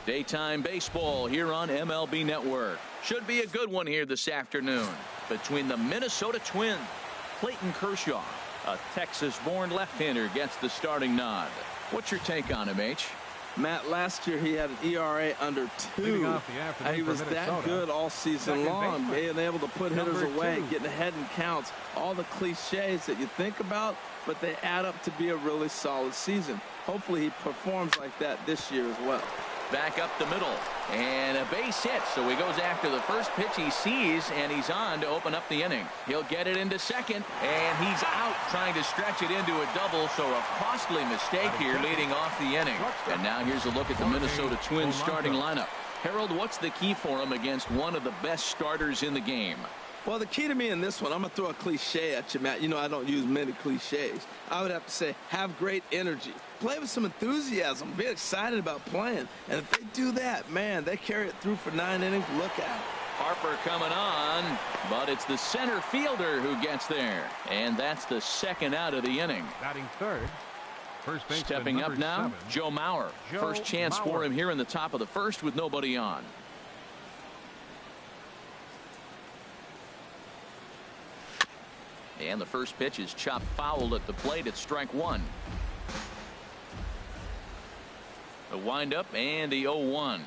Daytime baseball here on MLB Network. Should be a good one here this afternoon between the Minnesota Twins. Clayton Kershaw, a Texas-born left-hander, gets the starting nod. What's your take on him, H? Matt, last year he had an ERA under 2. He was that good all season long, being able to put hitters away, getting ahead in counts, all the cliches that you think about, but they add up to be a really solid season. Hopefully he performs like that this year as well. Back up the middle, and a base hit, so he goes after the first pitch he sees, and he's on to open up the inning. He'll get it into second, and he's out trying to stretch it into a double, so a costly mistake here leading off the inning. And now here's a look at the Minnesota Twins starting lineup. Harold, what's the key for him against one of the best starters in the game? Well, the key to me in this one, I'm going to throw a cliche at you, Matt. You know I don't use many cliches. I would have to say have great energy. Play with some enthusiasm. Be excited about playing. And if they do that, man, they carry it through for 9 innings. Look out. Harper coming on, but it's the center fielder who gets there. And that's the second out of the inning. Batting third. First baseman, stepping up now, 7, Joe Mauer. First chance for him here in the top of the first with nobody on. And the first pitch is chopped foul at the plate at strike 1. The windup and the 0-1.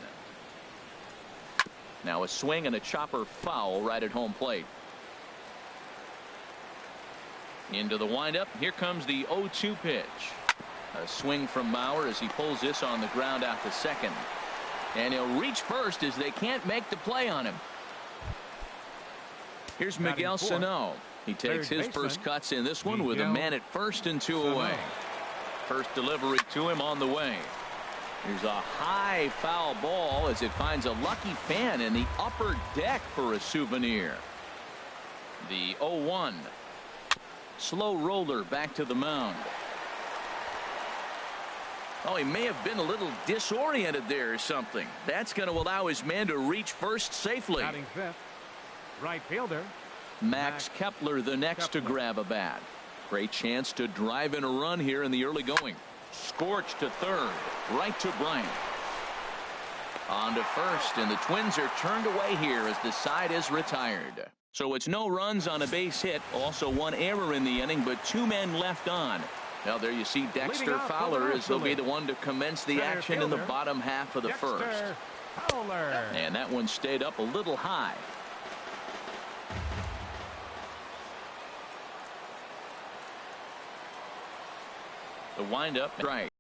Now a swing and a chopper foul right at home plate. Into the windup. Here comes the 0-2 pitch. A swing from Mauer as he pulls this on the ground out to second. And he'll reach first as they can't make the play on him. Here's Miguel Sano. He takes his first cuts in this one with a man at first and 2 away. First delivery to him on the way. Here's a high foul ball as it finds a lucky fan in the upper deck for a souvenir. The 0-1. Slow roller back to the mound. Oh, he may have been a little disoriented there or something. That's going to allow his man to reach first safely. Batting fifth, right fielder Max Kepler the next to grab a bat. Great chance to drive in a run here in the early going. Scorched to third, right to Bryant. On to first, and the Twins are turned away here as the side is retired. So it's no runs on a base hit. Also 1 error in the inning, but 2 men left on. Now there you see Dexter Fowler as he'll be the one to commence the action in the bottom half of the first. And that one stayed up a little high. The windup right.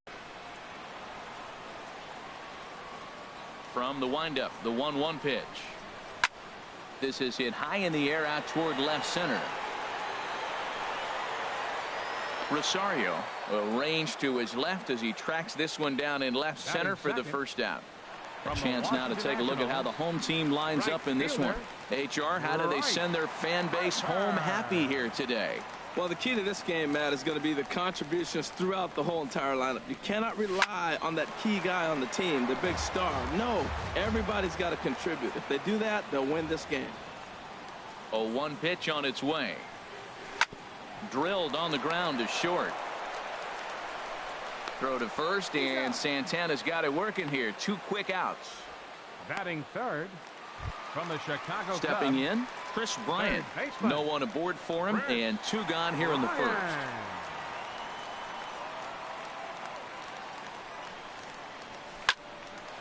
From the windup, the 1-1 pitch. This is hit high in the air out toward left center. Rosario arranged to his left as he tracks this one down in left center for the first out. A chance now to take a look at how the home team lines up in this one. HR, how do they send their fan base home happy here today? Well, the key to this game, Matt, is going to be the contributions throughout the whole entire lineup. You cannot rely on that key guy on the team, the big star. No, everybody's got to contribute. If they do that, they'll win this game. A 1 pitch on its way. Drilled on the ground to short. Throw to first, and Santana's got it working here. 2 quick outs. Batting third from the Chicago Stepping Cubs, in, Chris Bryant. No one aboard for him, and 2 gone here in the first.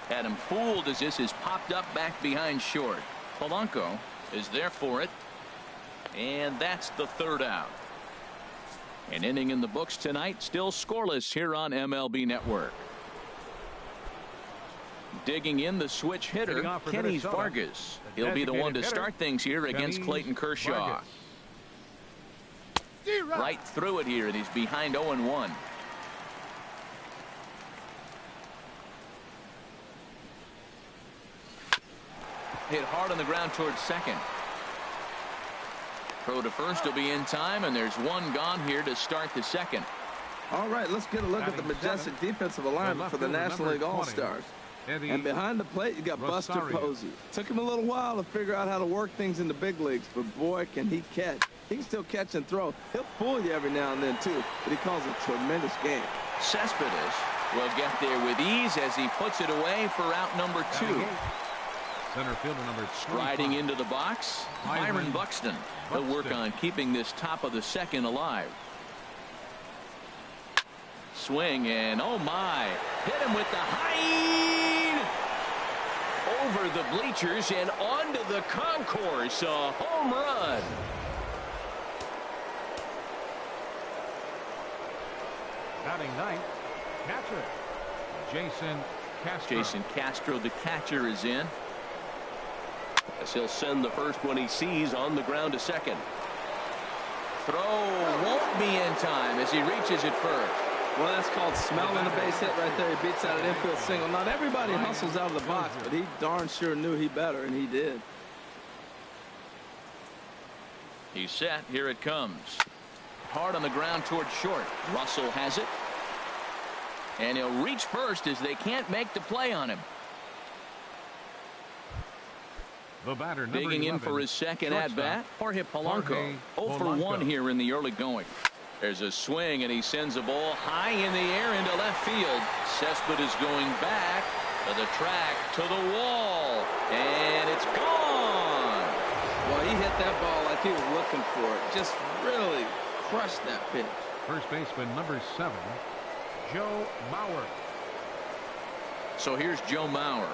Had him fooled as this is popped up back behind short. Polanco is there for it, and that's the 3rd out. An inning in the books tonight, still scoreless here on MLB Network. Digging in the switch hitter, Kenny Vargas. He'll be the one to start things here against Clayton Kershaw. Right through it here, and he's behind 0-1. Hit hard on the ground towards second. Throw to first will be in time, and there's 1 gone here to start the second. All right, let's get a look at the majestic defensive alignment for the National League All-Stars. And behind the plate, you got Buster Posey. Took him a little while to figure out how to work things in the big leagues, but boy, can he catch. He can still catch and throw. He'll fool you every now and then, too, but he calls a tremendous game. Cespedes will get there with ease as he puts it away for out number 2. Center fielder number Striding into the box, Byron Buxton. He'll work on keeping this top of the second alive. Swing and oh my, hit him with the height over the bleachers and onto the concourse. A home run. Batting ninth, catcher Jason Castro. Jason Castro, the catcher, is in. As he'll send the first one he sees on the ground to second. Throw won't be in time as he reaches it first. Well, that's called smelling a base hit right there. He beats out an infield single. Not everybody hustles out of the box, but he darn sure knew he better, and he did. He's set. Here it comes. Hard on the ground towards short. Russell has it. And he'll reach first as they can't make the play on him. The batter, digging 11, in for his second at-bat, Jorge Polanco. 0 for 1 here in the early going. There's a swing, and he sends a ball high in the air into left field. Cespedes is going back to the track, to the wall, and it's gone. Well, he hit that ball like he was looking for it. Just really crushed that pitch. First baseman number 7, Joe Mauer. So here's Joe Mauer.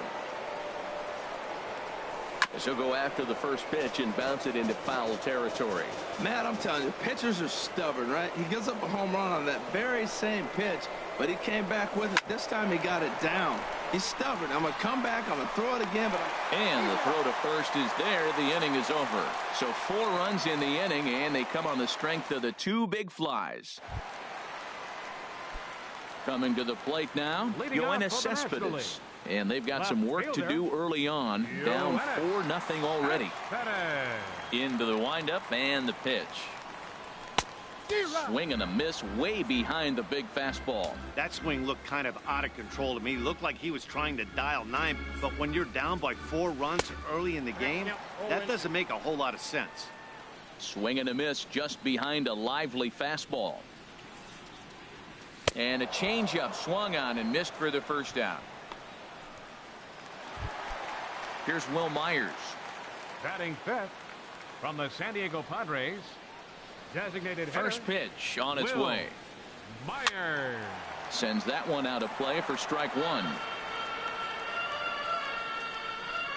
As he'll go after the first pitch and bounce it into foul territory. Matt, I'm telling you, pitchers are stubborn, right? He gives up a home run on that very same pitch, but he came back with it. This time he got it down. He's stubborn. I'm going to come back. I'm going to throw it again. And the throw to first is there. The inning is over. So 4 runs in the inning, and they come on the strength of the 2 big flies. Coming to the plate now, Yoenis Cespedes. And they've got some work to do early on. Down 4-0 already. Into the windup and the pitch. Swing and a miss way behind the big fastball. That swing looked kind of out of control to me. Looked like he was trying to dial 9. But when you're down by 4 runs early in the game, that doesn't make a whole lot of sense. Swing and a miss just behind a lively fastball. And a changeup swung on and missed for the first out. Here's Will Myers. Batting 5th from the San Diego Padres. Designated first pitch on its way. Myers sends that one out of play for strike 1.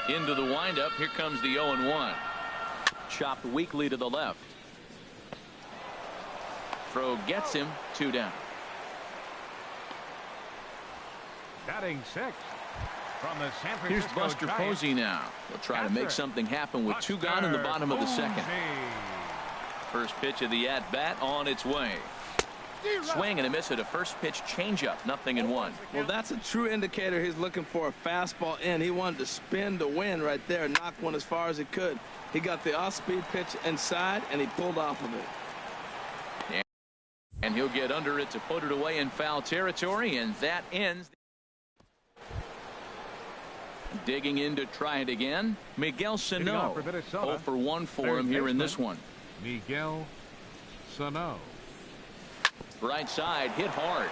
Into the windup. Here comes the 0-1. Chopped weakly to the left. Throw gets him. 2 down. Batting 6th. From the San Francisco Here's Buster Giants. Posey now. He'll try to make something happen with 2 gone in the bottom of the second. First pitch of the at-bat on its way. Swing and a miss at a first pitch changeup. 0-1. Well, that's a true indicator he's looking for a fastball in. He wanted to spin to win right there, knock one as far as he could. He got the off-speed pitch inside, and he pulled off of it. And he'll get under it to put it away in foul territory, and that ends. Digging in to try it again, Miguel Sano. 0 for 1 for him here in this one. Miguel Sano. Right side, hit hard.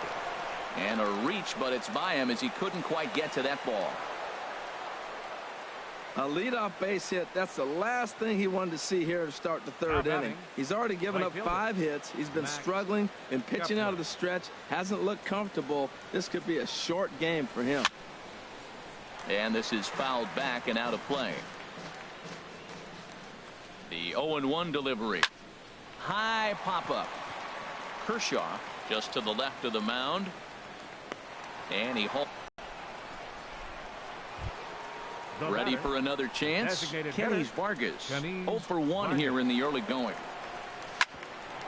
And a reach, but it's by him as he couldn't quite get to that ball. A leadoff base hit. That's the last thing he wanted to see here to start the 3rd inning. He's already given up 5 hits. He's been struggling and pitching out of the stretch. Hasn't looked comfortable. This could be a short game for him. And this is fouled back and out of play. The 0-1 delivery. High pop-up. Kershaw just to the left of the mound. And he holds. Ready for another chance. Kenny Vargas. 0 for 1 here in the early going.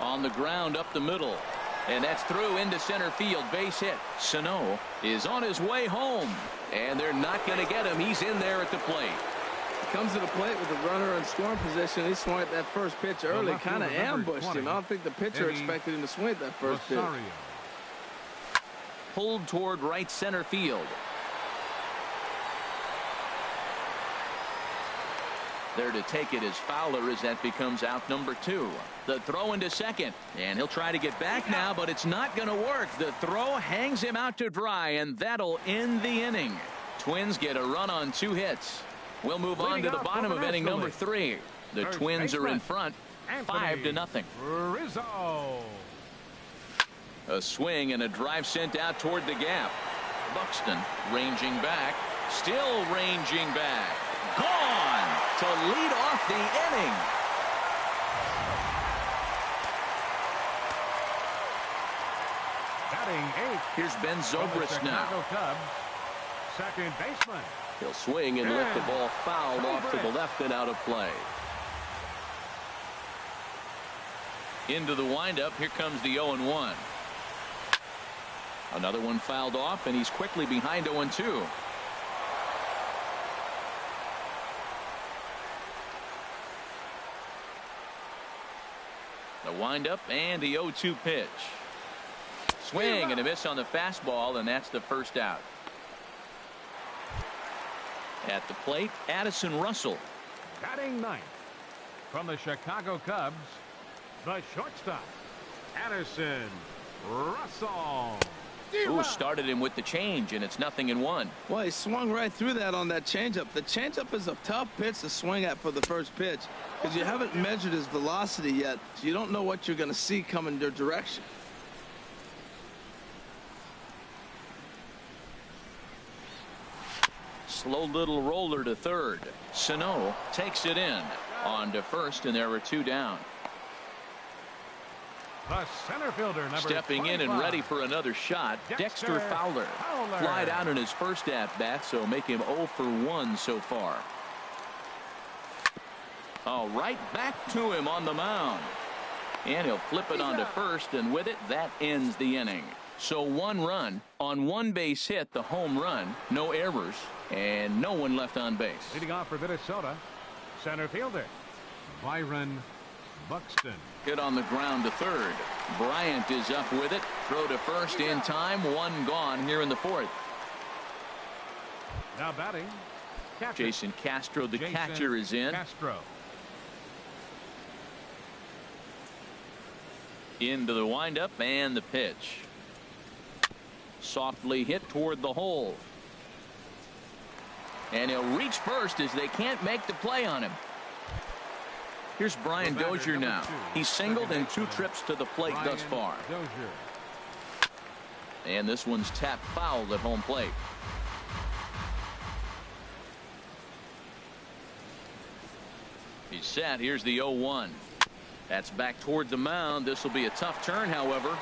On the ground up the middle. And that's through into center field. Base hit. Sano is on his way home. And they're not going to get him. He's in there at the plate. Comes to the plate with the runner in scoring position. He swung at that first pitch early. Kind of ambushed him. I don't think the pitcher expected him to swing at that first pitch. Pulled toward right center field. There to take it is Fowler as that becomes out number 2. The throw into second, and he'll try to get back now, but it's not going to work. The throw hangs him out to dry, and that'll end the inning. Twins get a run on 2 hits. We'll move on to the bottom of inning number 3. The Twins are in front 5-0. Rizzo. A swing and a drive sent out toward the gap. Buxton ranging back, still ranging back. Gone to lead off the inning. Batting 8. Here's Ben Zobrist now. Cubs, second baseman. He'll swing and lift the ball fouled off to the left and out of play. Into the windup. Here comes the 0-1. Another one fouled off, and he's quickly behind 0-2. The windup and the 0-2 pitch. Swing and a miss on the fastball, and that's the first out. At the plate, Addison Russell. Batting 9th from the Chicago Cubs, the shortstop, Addison Russell. Who started him with the change, and it's 0-1. Well, he swung right through that on that changeup. The changeup is a tough pitch to swing at for the first pitch because you haven't measured his velocity yet, so you don't know what you're going to see coming your direction. Slow little roller to third. Sano takes it in. On to first, and there were 2 down. The center fielder, number Stepping 25. in and ready for another shot, Dexter Fowler. Flied out in his first at-bat, so make him 0 for 1 so far. Oh, right back to him on the mound. And he'll flip it onto first, and with it, that ends the inning. So 1 run on 1 base hit, the home run, no errors, and no one left on base. Leading off for Minnesota, center fielder, Byron Buxton. Hit on the ground to third. Bryant is up with it. Throw to first in time. 1 gone here in the 4th. Now batting, catcher. Jason Castro, the catcher, is in. Castro. Into the windup and the pitch. Softly hit toward the hole. And he'll reach first as they can't make the play on him. Here's Brian Dozier now. He's singled in 2 trips to the plate thus far. And this one's tapped foul at home plate. He's set. Here's the 0-1. That's back toward the mound. This will be a tough turn, however.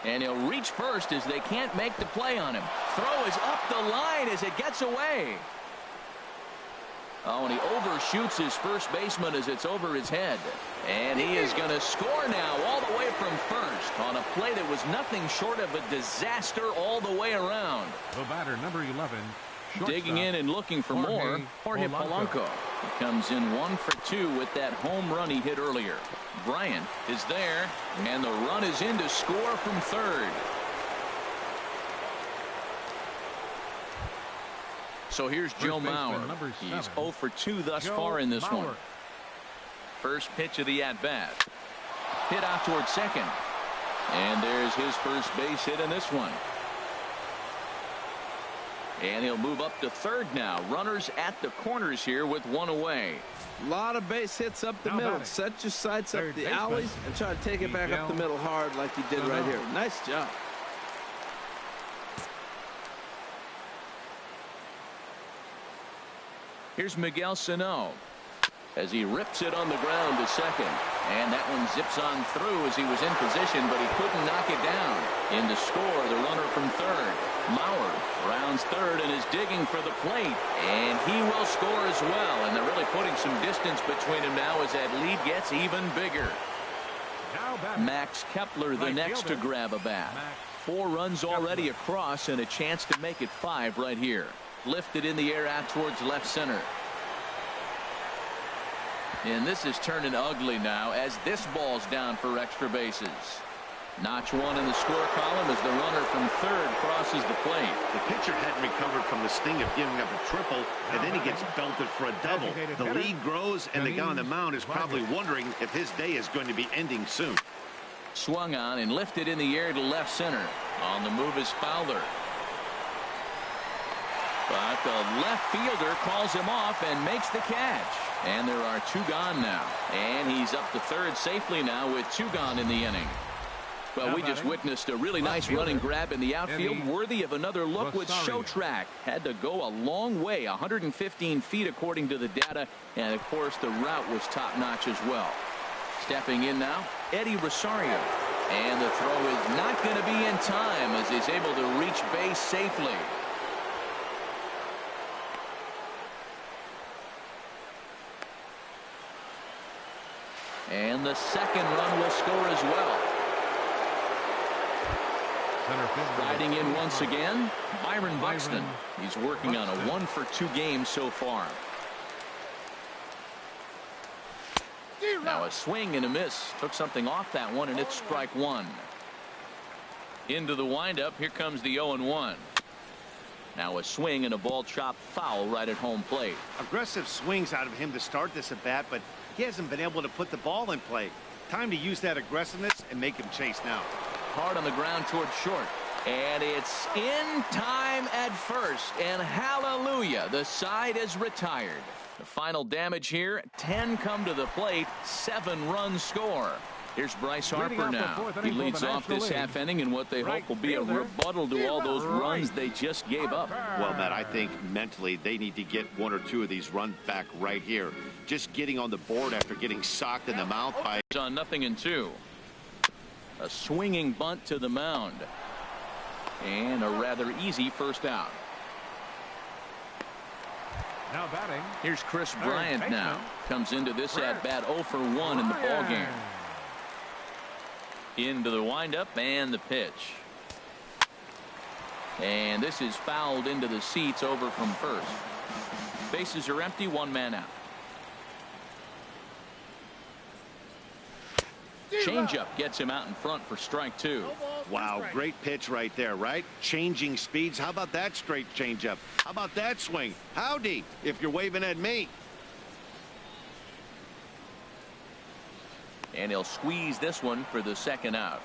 And he'll reach first as they can't make the play on him. Throw is up the line as it gets away. Oh, and he overshoots his first baseman as it's over his head. And he is going to score now all the way from first on a play that was nothing short of a disaster all the way around. The batter, number 11. Digging in and looking for more, Jorge Polanco. He comes in 1 for 2 with that home run he hit earlier. Bryant is there, and the run is in to score from third. So here's Joe Mauer. He's 0 for 2 thus far in this one. First pitch of the at-bat. Hit out toward second. And there's his first base hit in this one. And he'll move up to third now. Runners at the corners here with 1 away. A lot of base hits up the middle. Set your sights up the alleys and try to take it back up the middle hard like he did right here. Nice job. Here's Miguel Sano as he rips it on the ground to second. And that one zips on through as he was in position, but he couldn't knock it down. In to score, the runner from third. Mauer rounds third and is digging for the plate. And he will score as well. And they're really putting some distance between them now as that lead gets even bigger. Max Kepler, the next to grab a bat. 4 runs already across and a chance to make it 5 right here. Lifted in the air out towards left center. And this is turning ugly now as this ball's down for extra bases. Notch one in the score column as the runner from third crosses the plate. The pitcher hadn't recovered from the sting of giving up a triple, and then he gets belted for a double. The lead grows, and the guy on the mound is probably wondering if his day is going to be ending soon. Swung on and lifted in the air to left center. On the move is Fowler. But the left fielder calls him off and makes the catch. And there are 2 gone now. And he's up to third safely now with 2 gone in the inning. Well, we just witnessed a really nice running grab in the outfield, worthy of another look with Show Track. Had to go a long way, 115 feet according to the data, and of course the route was top-notch as well. Stepping in now, Eddie Rosario. And the throw is not going to be in time as he's able to reach base safely. And the second run will score as well. Riding in once again, Byron Buxton. He's working on a 1-for-2 game so far. Now a swing and a miss. Took something off that one, and it's strike 1. Into the windup. Here comes the 0-1. Now a swing and a ball chopped foul right at home plate. Aggressive swings out of him to start this at bat, but he hasn't been able to put the ball in play. Time to use that aggressiveness and make him chase now. Hard on the ground toward short. And it's in time at first. And hallelujah, the side is retired. The final damage here, 10 come to the plate, 7 runs score. Here's Bryce Harper now. He leads off this half inning in what they hope will be a rebuttal to all those runs they just gave up. Well, Matt, I think mentally they need to get 1 or 2 of these runs back right here. Just getting on the board after getting socked in the mouth by... On 0-2. A swinging bunt to the mound. And a rather easy first out. Now batting. Here's Chris Bryant now. Comes into this at-bat 0 for 1 in the ball game. Into the windup and the pitch. And this is fouled into the seats over from first. Bases are empty, 1 man out. Changeup gets him out in front for strike 2. Wow, great pitch right there, right? Changing speeds. How about that straight changeup? How about that swing? Howdy, if you're waving at me. And he'll squeeze this one for the second out.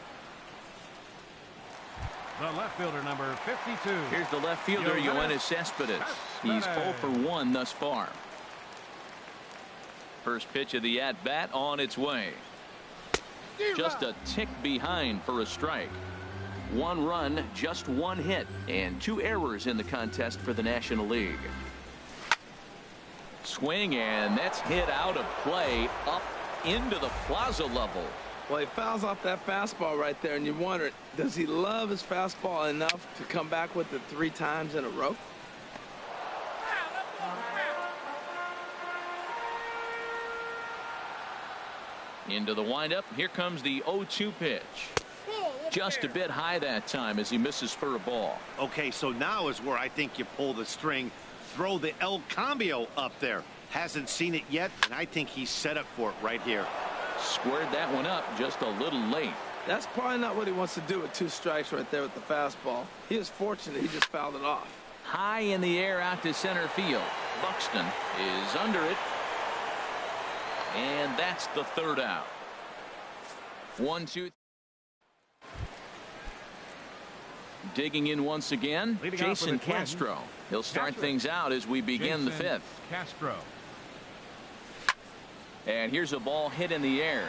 The left fielder, number 52. Here's the left fielder, Yoenis Cespedes. He's 0 for 1 thus far. First pitch of the at-bat on its way. Just a tick behind for a strike. 1 run, just 1 hit, and 2 errors in the contest for the National League. Swing, and that's hit out of play up into the plaza level. Well, he fouls off that fastball right there, and you wonder, does he love his fastball enough to come back with it 3 times in a row? Into the windup. Here comes the 0-2 pitch. Just a bit high that time as he misses for a ball. Okay, so now is where I think you pull the string. Throw the El Cambio up there. Hasn't seen it yet, and I think he's set up for it right here. Squared that one up just a little late. That's probably not what he wants to do with 2 strikes right there with the fastball. He is fortunate he just fouled it off. High in the air out to center field. Buxton is under it. And that's the 3rd out. 1-2. Digging in once again, Jason Castro. He'll start things out as we begin the 5th. Castro. And here's a ball hit in the air.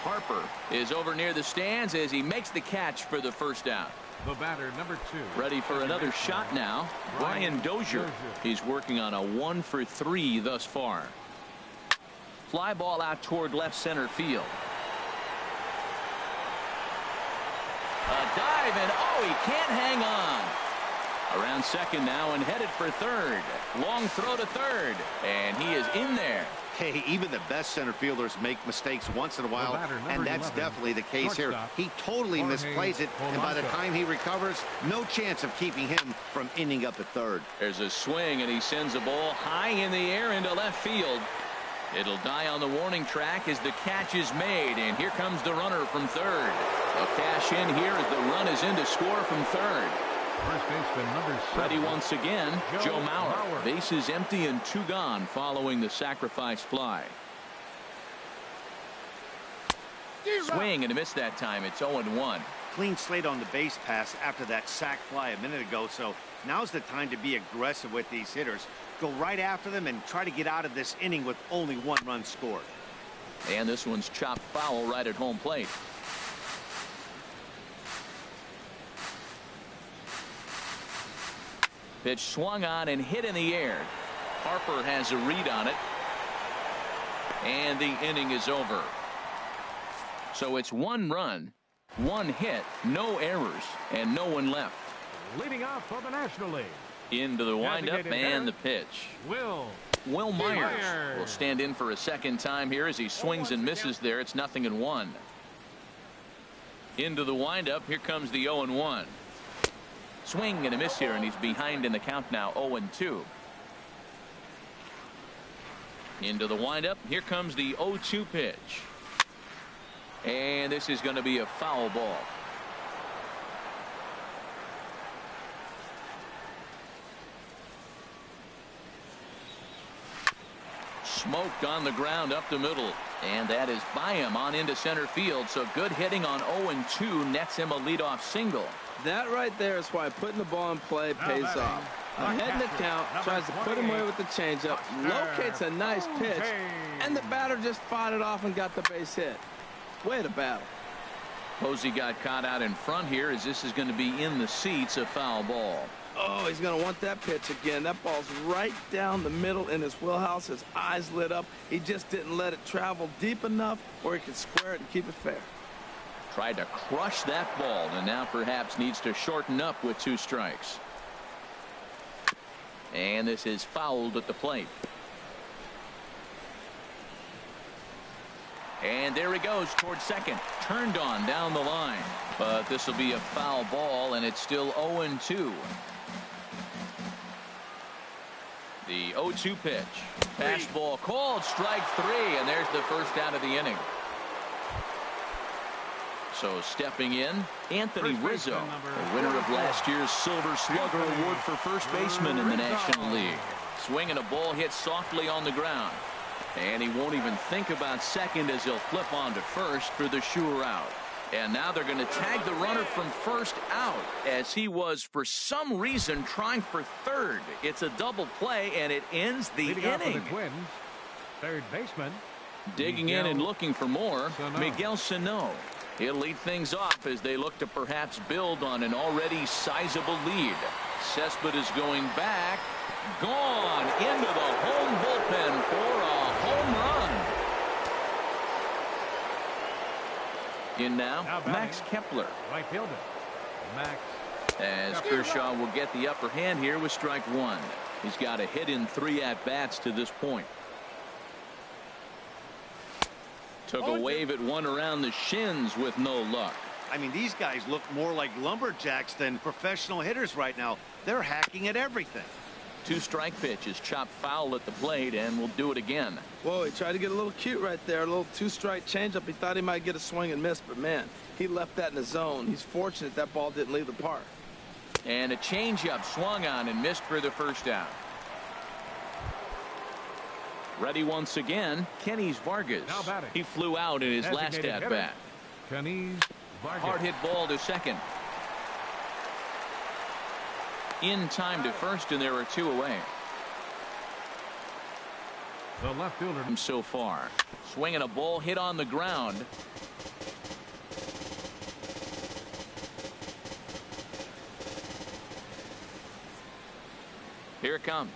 Harper is over near the stands as he makes the catch for the first out. The batter, number 2. Ready for another shot now. Brian Dozier. He's working on a 1 for 3 thus far. Fly ball out toward left center field. A dive, and oh, he can't hang on. Around second now and headed for third. Long throw to third, and he is in there. Hey, even the best center fielders make mistakes once in a while, and that's 11, definitely the case here. He totally misplays it, and by the time he recovers, no chance of keeping him from ending up at third. There's a swing, and he sends a ball high in the air into left field. It'll die on the warning track as the catch is made, and here comes the runner from third. A cash in here as the run is in to score from third. First baseman number 7. Ready once again, Joe Mauer. Bases empty and 2 gone following the sacrifice fly. Swing and a miss that time. It's 0-1. Clean slate on the base pass after that sac fly a minute ago, so now's the time to be aggressive with these hitters. Go right after them and try to get out of this inning with only 1 run scored. And this one's chopped foul right at home plate. Pitch swung on and hit in the air. Harper has a read on it. And the inning is over. So it's 1 run, 1 hit, no errors, and no one left. Leading off for the National League. Into the windup and the pitch. Will Myers will stand in for a second time here as he swings and misses there. It's 0-1. Into the windup. Here comes the 0-1. Swing and a miss here, and he's behind in the count now, 0-2. Into the windup. Here comes the 0-2 pitch. And this is going to be a foul ball. Smoked on the ground up the middle. And that is by him on into center field. So good hitting on 0-2 nets him a leadoff single. That right there is why putting the ball in play pays off. Ahead in the count, tries to put him away with the changeup, locates a nice pitch, and the batter just fought it off and got the base hit. Way to battle. Posey got caught out in front here as this is going to be in the seats, a foul ball. Oh, he's going to want that pitch again. That ball's right down the middle in his wheelhouse. His eyes lit up. He just didn't let it travel deep enough where he could square it and keep it fair. Tried to crush that ball and now perhaps needs to shorten up with 2 strikes. And this is fouled at the plate. And there he goes towards second. Turned on down the line. But this will be a foul ball, and it's still 0-2. The 0-2 pitch. Fastball called, strike 3, and there's the first out of the inning. So stepping in, Anthony Rizzo, the winner of last year's Silver Slugger Award for first baseman in the National League. Swinging a ball hit softly on the ground. And he won't even think about second as he'll flip on to first for the sure out. And now they're going to tag the runner from first out as he was for some reason trying for third. It's a double play and it ends the inning. Third baseman. Digging in and looking for more, Miguel Sano. He'll lead things off as they look to perhaps build on an already sizable lead. Cespedes is going back. Gone into the home bullpen for a home run. In now, Max Kepler. Right fielder. Max. As Kershaw will get the upper hand here with strike 1. He's got a hit in 3 at-bats to this point. Took a wave at one around the shins with no luck. I mean, these guys look more like lumberjacks than professional hitters right now. They're hacking at everything. 2 strike pitches, chopped foul at the plate, and will do it again. Whoa, he tried to get a little cute right there. A little 2-strike changeup. He thought he might get a swing and miss, but man, he left that in the zone. He's fortunate that ball didn't leave the park. And a changeup swung on and missed for the first out. Ready once again, Kenny's Vargas. He flew out in his last at-bat. Kenny's Vargas. Hard hit ball to second. In time to first, and there are 2 away. The left fielder so far. Swinging a ball hit on the ground. Here it comes.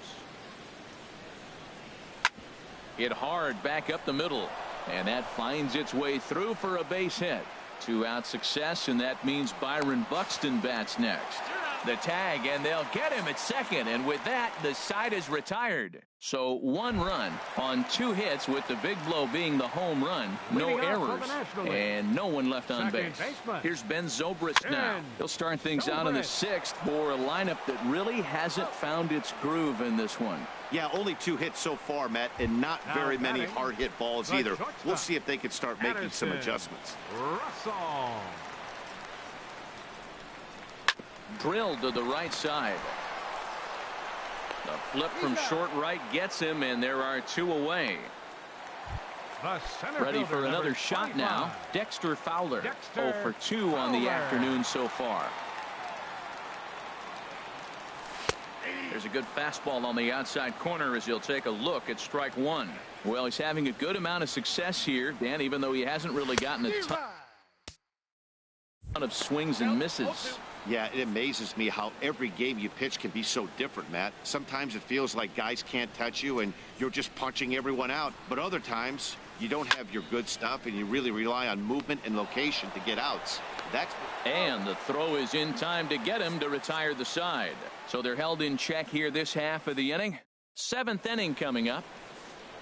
Hit hard back up the middle, and that finds its way through for a base hit. 2-out success, and that means Byron Buxton bats next. The tag, and they'll get him at second, and with that, the side is retired. So 1 run on 2 hits, with the big blow being the home run. No errors, and no one left on base. Here's Ben Zobrist now. He'll start things out in the 6th for a lineup that really hasn't found its groove in this one. Yeah, only 2 hits so far, Matt, and not very many hard hit balls either. We'll see if they can start making some adjustments. Russell. Drilled to the right side. The flip from short right gets him, and there are 2 away. Ready for another shot now. Dexter Fowler. 0 for 2 on the afternoon so far. There's a good fastball on the outside corner as he'll take a look at strike 1. Well, he's having a good amount of success here, Dan, even though he hasn't really gotten a ton of swings and misses. Yeah, it amazes me how every game you pitch can be so different, Matt. Sometimes it feels like guys can't touch you and you're just punching everyone out. But other times you don't have your good stuff and you really rely on movement and location to get outs. And the throw is in time to get him to retire the side. So they're held in check here this half of the inning. 7th inning coming up.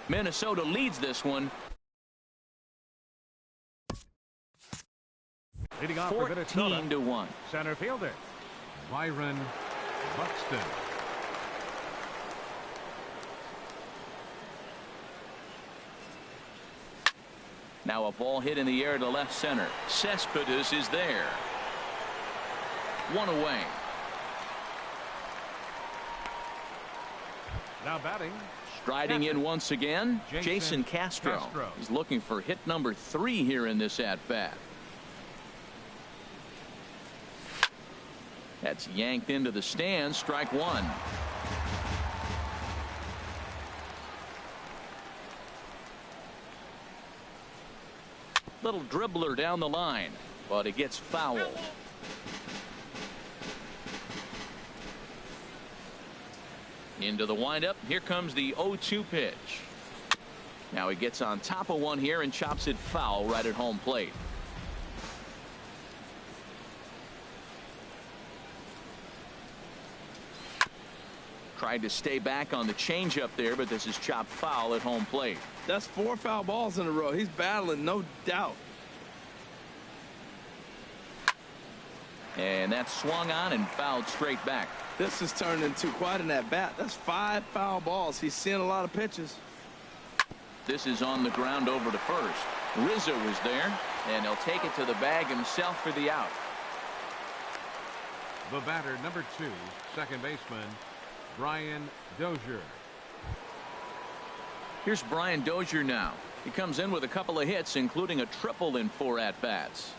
Minnesota leads this one. 14-1. Center fielder Byron Buxton. Now a ball hit in the air to left center. Cespedes is there. 1 away. Now batting. Striding in once again, Jason Castro. He's looking for hit number 3 here in this at-bat. That's yanked into the stands. Strike 1. Little dribbler down the line, but it gets foul. Into the windup. Here comes the 0-2 pitch. Now he gets on top of one here and chops it foul right at home plate. Tried to stay back on the changeup there, but this is chopped foul at home plate. That's 4 foul balls in a row. He's battling, no doubt. And that's swung on and fouled straight back. This has turned into quite an at-bat. That's 5 foul balls. He's seeing a lot of pitches. This is on the ground over to first. Rizzo is there, and he'll take it to the bag himself for the out. The batter, number 2, second baseman Brian Dozier. Here's Brian Dozier now. He comes in with a couple of hits, including a triple in 4 at-bats.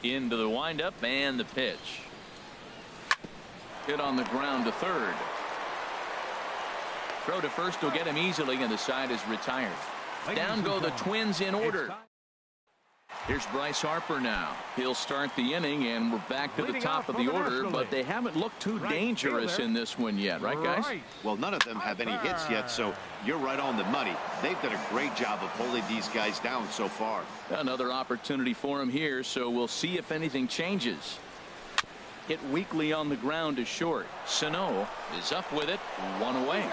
Into the windup and the pitch. Hit on the ground to third. Throw to first will get him easily, and the side is retired. Down go the Twins in order. Here's Bryce Harper now. He'll start the inning, and we're back to the top of the order, but they haven't looked too dangerous in this one yet, right, guys? Well, none of them have any hits yet, so you're right on the money. They've done a great job of holding these guys down so far. Another opportunity for him here, so we'll see if anything changes. Hit weakly on the ground to short. Sano is up with it, 1 away.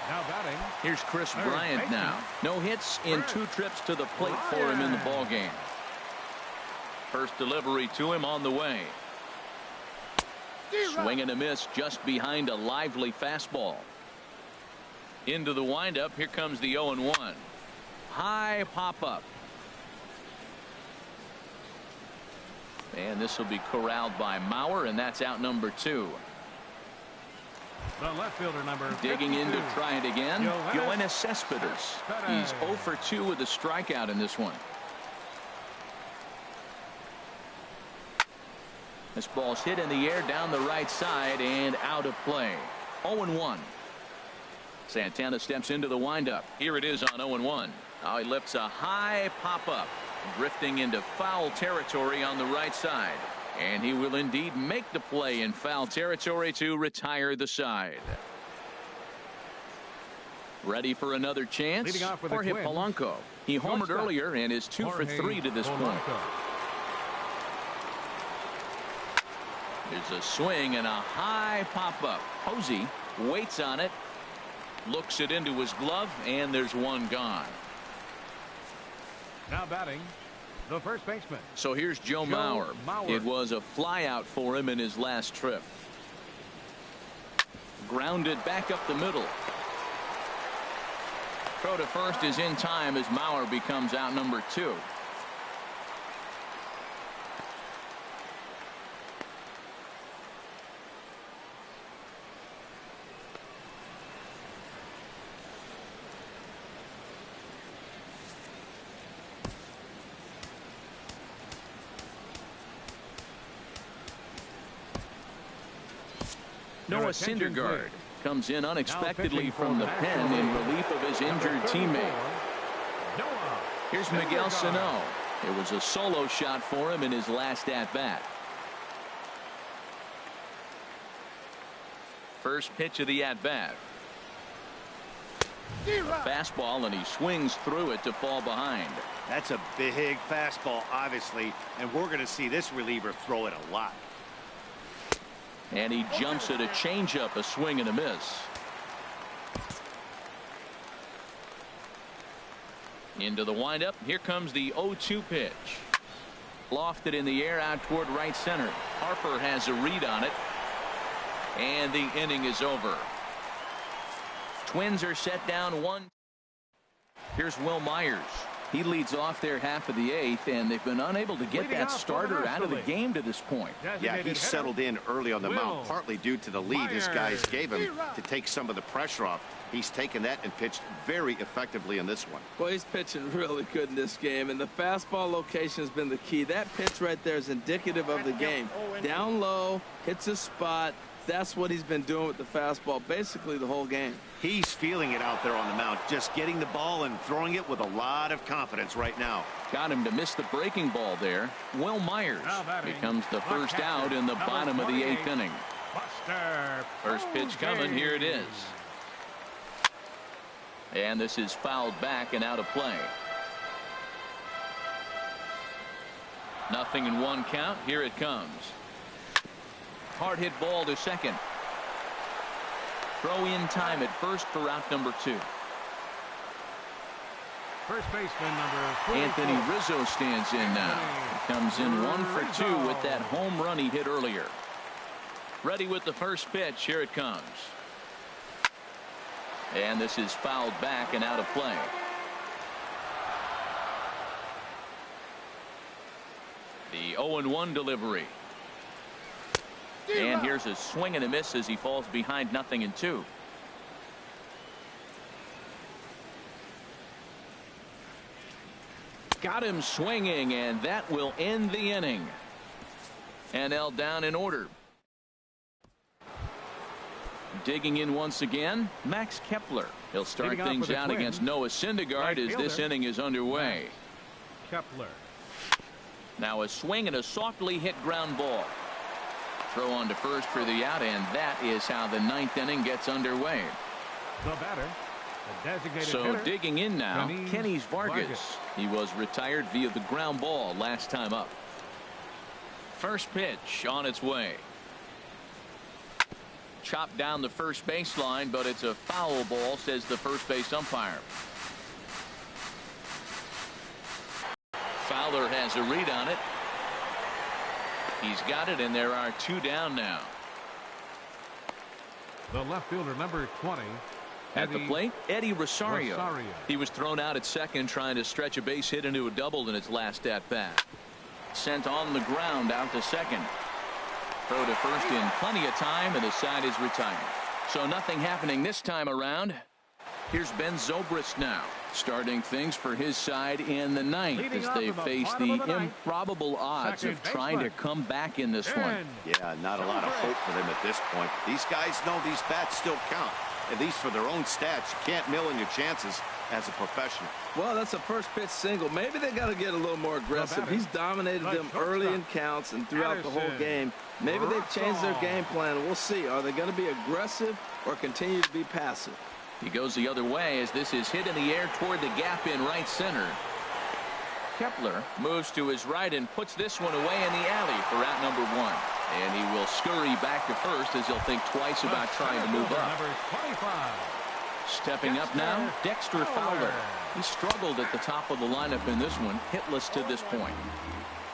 Now batting. Here's Chris Bryant now. No hits in 2 trips to the plate for him in the ball game. First delivery to him on the way. Swing and a miss just behind a lively fastball. Into the windup. Here comes the 0-1. High pop up. And this will be corralled by Mauer, and that's out number 2. The left fielder number digging 52. in to try it again. Yoenis Cespedes. He's 0 for 2 with a strikeout in this one. This ball's hit in the air down the right side and out of play. 0-1. Santana steps into the windup. Here it is on 0-1. Now he lifts a high pop-up, drifting into foul territory on the right side. And he will indeed make the play in foul territory to retire the side. Ready for another chance? Leading off with Jorge Polanco. He homered earlier and is 2 for 3 to this point. There's a swing and a high pop-up. Posey waits on it, looks it into his glove, and there's one gone. Now batting, the first baseman. So here's Joe Mauer. It was a flyout for him in his last trip. Grounded back up the middle. Throw to first is in time as Mauer becomes out number 2. Noah Syndergaard comes in unexpectedly from the pen in relief of his injured teammate. Here's Miguel Sano. It was a solo shot for him in his last at-bat. First pitch of the at-bat. Fastball, and he swings through it to fall behind. That's a big fastball, obviously, and we're going to see this reliever throw it a lot. And he jumps at a changeup, a swing and a miss. Into the windup. Here comes the 0-2 pitch. Lofted in the air out toward right center. Harper has a read on it. And the inning is over. Twins are set down 1. Here's Will Myers. He leads off their half of the 8th, and they've been unable to get that starter out of the game to this point. Yeah, he settled in early on the mound, partly due to the lead his guys gave him to take some of the pressure off. He's taken that and pitched very effectively in this one. Well, he's pitching really good in this game, and the fastball location has been the key. That pitch right there is indicative of the game. Down low, hits a spot. That's what he's been doing with the fastball basically the whole game. He's feeling it out there on the mound, just getting the ball and throwing it with a lot of confidence right now. Got him to miss the breaking ball there. Will Myers becomes the first out in the bottom of the 8th inning. First pitch coming. Here it is. And this is fouled back and out of play. 0-1 count. Here it comes. Hard hit ball to second. Throw in time at first for route number 2. First baseman number 44. Anthony Rizzo stands in now. He comes in 1 for 2 with that home run he hit earlier. Ready with the first pitch. Here it comes. And this is fouled back and out of play. The 0-1 delivery. And here's a swing and a miss as he falls behind 0-2. Got him swinging, and that will end the inning. NL down in order. Digging in once again, Max Kepler. He'll start things out against Noah Syndergaard as this inning is underway. Kepler. Now a swing and a softly hit ground ball. Throw on to first for the out, and that is how the 9th inning gets underway. The batter, the designated so hitter, digging in now, Kenny Vargas. He was retired via the ground ball last time up. First pitch on its way. Chopped down the first baseline, but it's a foul ball, says the first base umpire. Fowler has a read on it. He's got it, and there are 2 down now. The left fielder, number 20. At the plate, Eddie Rosario. He was thrown out at second trying to stretch a base hit into a double in its last at-bat. Sent on the ground out to second. Throw to first in plenty of time, and the side is retired. So nothing happening this time around. Here's Ben Zobrist now, starting things for his side in the 9th as they face the improbable odds of trying to come back in this one. Yeah, not a lot of hope for them at this point. These guys know these bats still count, at least for their own stats. You can't mill in your chances as a professional. Well, that's a first pitch single. Maybe they got to get a little more aggressive. He's dominated them early in counts and throughout the whole game. Maybe they've changed their game plan. We'll see. Are they going to be aggressive or continue to be passive? He goes the other way as this is hit in the air toward the gap in right center. Kepler moves to his right and puts this one away in the alley for out number 1. And he will scurry back to first as he'll think twice about trying to move up. Number 25. Stepping up now, Dexter Fowler. He struggled at the top of the lineup in this one, hitless to this point.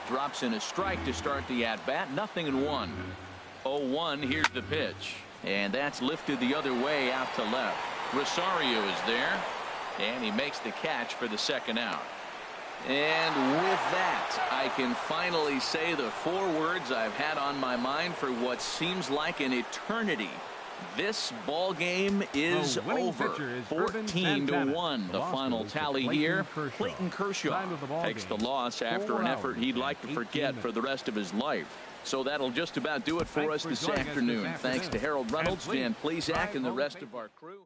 Drops in a strike to start the at-bat, 0-1. 0-1, here's the pitch. And that's lifted the other way out to left. Rosario is there, and he makes the catch for the second out. And with that, I can finally say the 4 words I've had on my mind for what seems like an eternity. This ball game is over. 14-1, the final tally here. Clayton Kershaw takes the loss after an effort he'd like to forget for the rest of his life. So that'll just about do it for us this afternoon. Thanks to Harold Reynolds, Dan Plesac, and the rest of our crew.